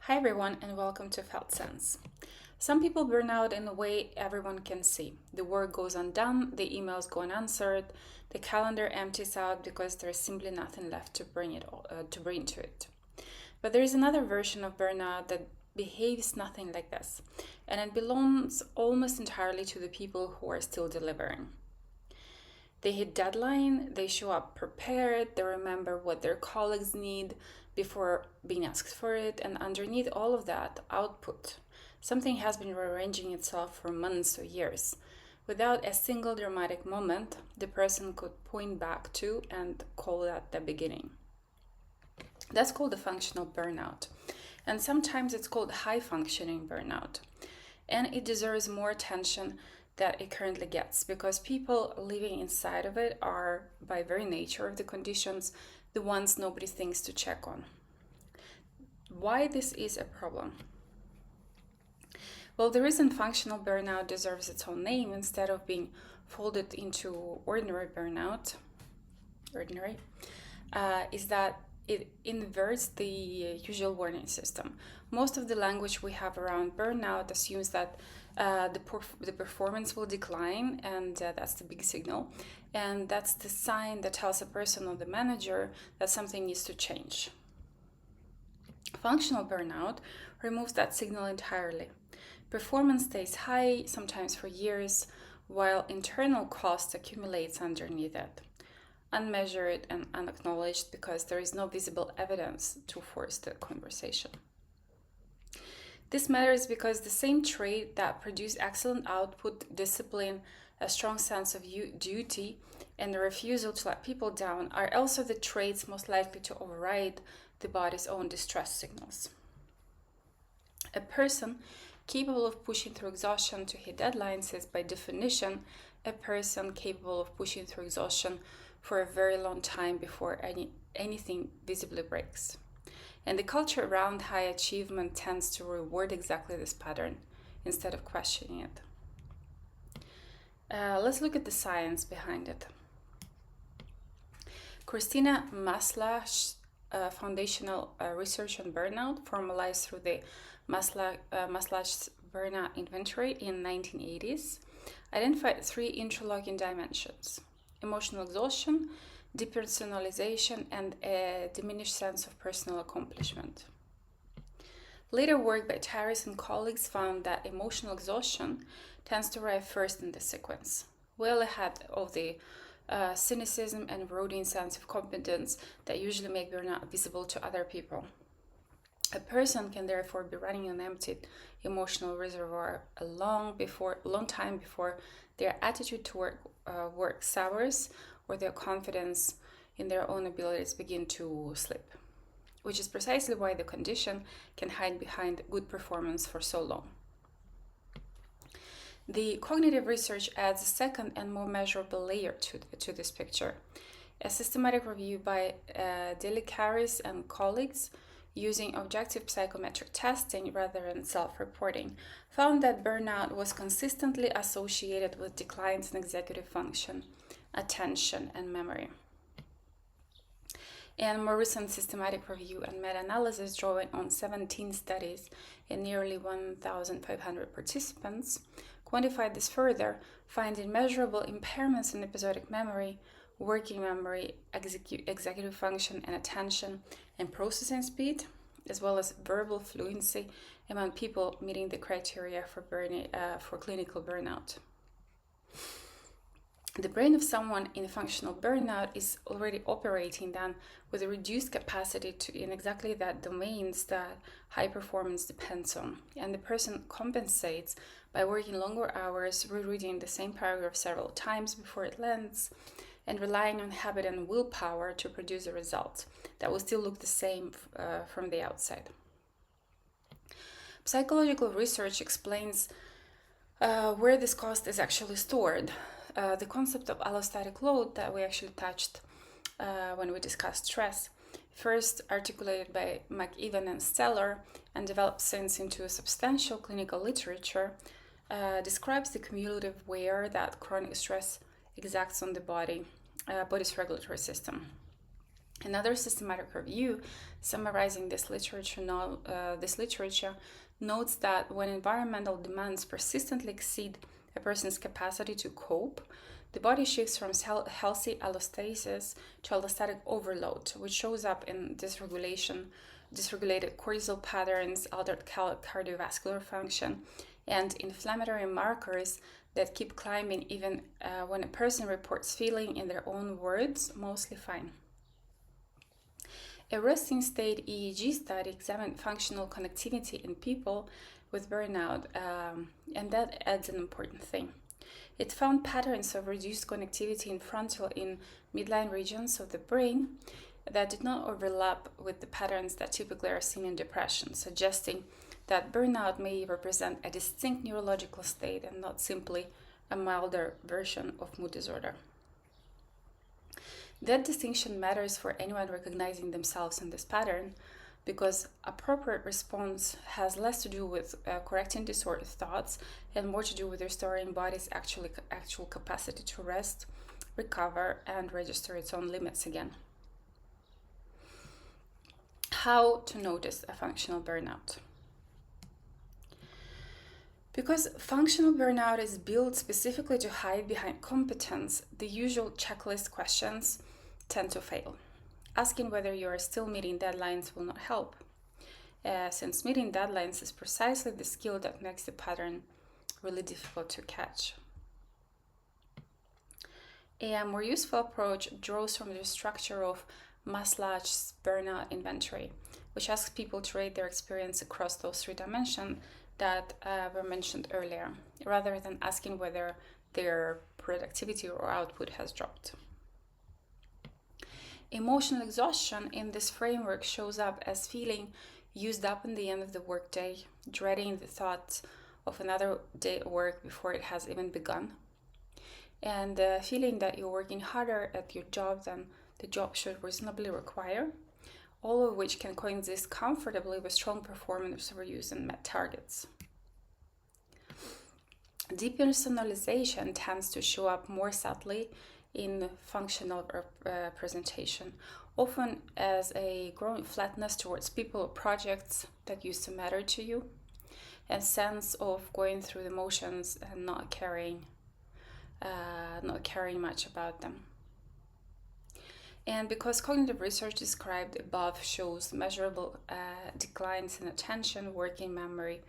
Hi everyone and welcome to Felt Sense. Some people burn out in a way everyone can see. The work goes undone, the emails go unanswered, the calendar empties out because there's simply nothing left to bring to it. But there is another version of burnout that behaves nothing like this, and it belongs almost entirely to the people who are still delivering. They hit deadline, they show up prepared, they remember what their colleagues need before being asked for it, and underneath all of that, output. Something has been rearranging itself for months or years. Without a single dramatic moment, the person could point back to and call that the beginning. That's called a functional burnout. And sometimes it's called high functioning burnout. And it deserves more attention that it currently gets because people living inside of it are, by very nature of the conditions, the ones nobody thinks to check on. Why this is a problem? Well, the reason functional burnout deserves its own name instead of being folded into ordinary burnout, is that it inverts the usual warning system. Most of the language we have around burnout assumes that the performance will decline, and that's the big signal. And that's the sign that tells a person or the manager that something needs to change. Functional burnout removes that signal entirely. Performance stays high, sometimes for years, while internal cost accumulates underneath it, unmeasured and unacknowledged because there is no visible evidence to force the conversation. This matters because the same trait that produce excellent output, discipline, a strong sense of duty, and the refusal to let people down are also the traits most likely to override the body's own distress signals. A person capable of pushing through exhaustion to hit deadlines is, by definition, a person capable of pushing through exhaustion for a very long time before anything visibly breaks. And the culture around high achievement tends to reward exactly this pattern instead of questioning it. Let's look at the science behind it. Christina Maslach's foundational research on burnout, formalized through the Maslach's Burnout Inventory in 1980s, identified three interlocking dimensions: emotional exhaustion, depersonalization, and a diminished sense of personal accomplishment. Later work by Terrace and colleagues found that emotional exhaustion tends to arrive first in the sequence, well ahead of the cynicism and eroding sense of competence that usually make burnout visible to other people. A person can therefore be running an empty emotional reservoir a long time before their attitude to work sours or their confidence in their own abilities begin to slip, which is precisely why the condition can hide behind good performance for so long. The cognitive research adds a second and more measurable layer to this picture. A systematic review by Delikaris and colleagues using objective psychometric testing rather than self-reporting found that burnout was consistently associated with declines in executive function, attention, and memory. And more recent systematic review and meta-analysis drawing on 17 studies and nearly 1,500 participants quantified this further, finding measurable impairments in episodic memory, working memory, executive function and attention, and processing speed, as well as verbal fluency among people meeting the criteria for clinical burnout. The brain of someone in functional burnout is already operating then with a reduced capacity in exactly that domains that high performance depends on. And the person compensates by working longer hours, rereading the same paragraph several times before it lands, and relying on habit and willpower to produce a result that will still look the same from the outside. Psychological research explains where this cost is actually stored. The concept of allostatic load that we actually touched when we discussed stress, first articulated by McEwan and Steller and developed since into a substantial clinical literature, describes the cumulative wear that chronic stress exacts on the body's regulatory system. Another systematic review summarizing this literature notes that when environmental demands persistently exceed a person's capacity to cope, the body shifts from healthy allostasis to allostatic overload, which shows up in dysregulated cortisol patterns, altered cardiovascular function, and inflammatory markers that keep climbing even when a person reports feeling, in their own words, mostly fine. A resting state EEG study examined functional connectivity in people with burnout, and that adds an important thing. It found patterns of reduced connectivity in frontal and midline regions of the brain that did not overlap with the patterns that typically are seen in depression, suggesting that burnout may represent a distinct neurological state and not simply a milder version of mood disorder. That distinction matters for anyone recognizing themselves in this pattern, because appropriate response has less to do with correcting disordered thoughts and more to do with restoring body's actual capacity to rest, recover, and register its own limits again. How to notice a functional burnout? Because functional burnout is built specifically to hide behind competence, the usual checklist questions tend to fail. Asking whether you are still meeting deadlines will not help, since meeting deadlines is precisely the skill that makes the pattern really difficult to catch. A more useful approach draws from the structure of Maslach's burnout inventory, which asks people to rate their experience across those three dimensions that were mentioned earlier, rather than asking whether their productivity or output has dropped. Emotional exhaustion in this framework shows up as feeling used up in the end of the workday, dreading the thought of another day at work before it has even begun, and feeling that you're working harder at your job than the job should reasonably require, all of which can coexist comfortably with strong performance reviews and met targets. Depersonalization tends to show up more subtly in functional presentation, often as a growing flatness towards people or projects that used to matter to you, a sense of going through the motions and not caring much about them. And because cognitive research described above shows measurable declines in attention, working memory,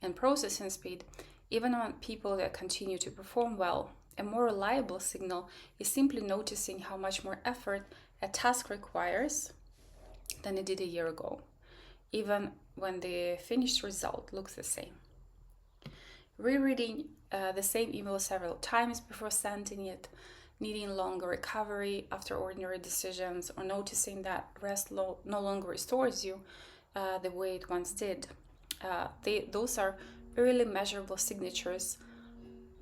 and processing speed, even among people that continue to perform well, a more reliable signal is simply noticing how much more effort a task requires than it did a year ago, even when the finished result looks the same. Rereading the same email several times before sending it, needing longer recovery after ordinary decisions, or noticing that rest no longer restores you the way it once did. Those are early measurable signatures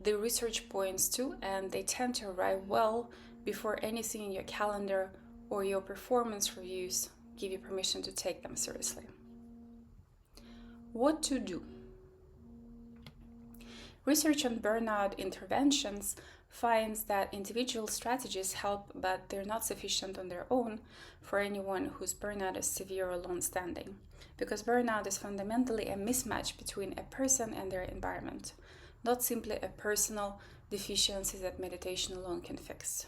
the research points to, and they tend to arrive well before anything in your calendar or your performance reviews give you permission to take them seriously. What to do? Research on burnout interventions finds that individual strategies help, but they're not sufficient on their own for anyone whose burnout is severe or long-standing, because burnout is fundamentally a mismatch between a person and their environment, not simply a personal deficiency that meditation alone can fix.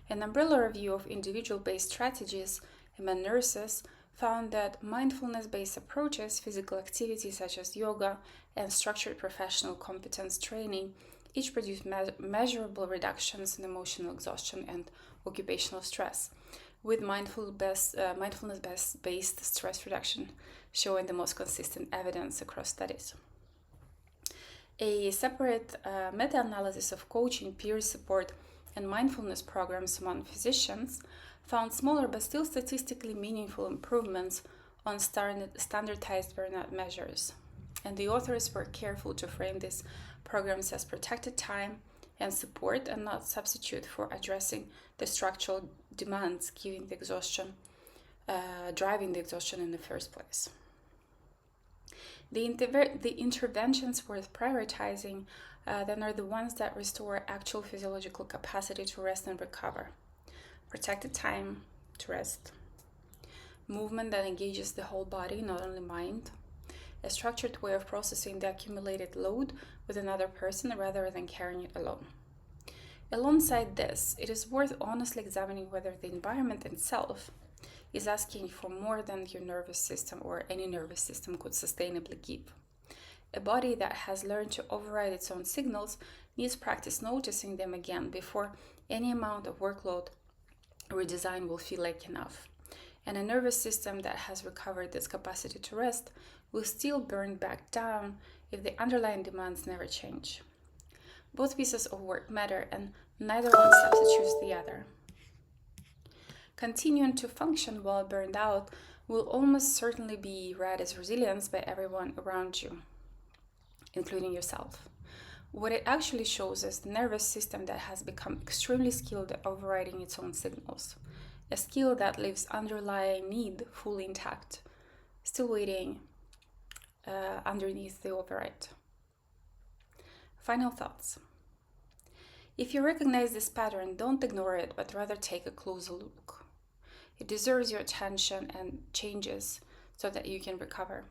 An umbrella review of individual-based strategies among nurses found that mindfulness-based approaches, physical activity such as yoga, and structured professional competence training each produce measurable reductions in emotional exhaustion and occupational stress, with mindfulness-based stress reduction showing the most consistent evidence across studies. A separate meta-analysis of coaching, peer support, and mindfulness programs among physicians found smaller but still statistically meaningful improvements on standardized burnout measures. And the authors were careful to frame these programs as protected time and support, and not substitute for addressing the structural demands driving the exhaustion in the first place. The interventions worth prioritizing then are the ones that restore actual physiological capacity to rest and recover. Protected time, to rest. Movement that engages the whole body, not only mind. A structured way of processing the accumulated load with another person rather than carrying it alone. Alongside this, it is worth honestly examining whether the environment itself is asking for more than your nervous system or any nervous system could sustainably give. A body that has learned to override its own signals needs practice noticing them again before any amount of workload redesign will feel like enough. And a nervous system that has recovered its capacity to rest will still burn back down if the underlying demands never change. Both pieces of work matter, and neither one substitutes the other. Continuing to function while burned out will almost certainly be read as resilience by everyone around you, including yourself. What it actually shows is the nervous system that has become extremely skilled at overriding its own signals, a skill that leaves underlying need fully intact, still waiting underneath the override. Final thoughts. If you recognize this pattern, don't ignore it, but rather take a closer look. It deserves your attention and changes so that you can recover.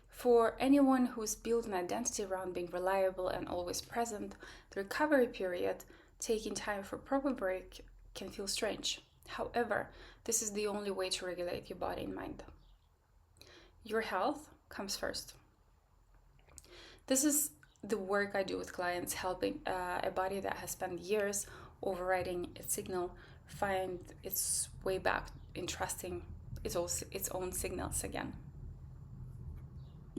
For anyone who's built an identity around being reliable and always present, the recovery period, taking time for proper break, can feel strange. However, this is the only way to regulate your body and mind. Your health comes first. This is the work I do with clients, helping a body that has spent years overriding its signal find its way back in trusting its own signals again.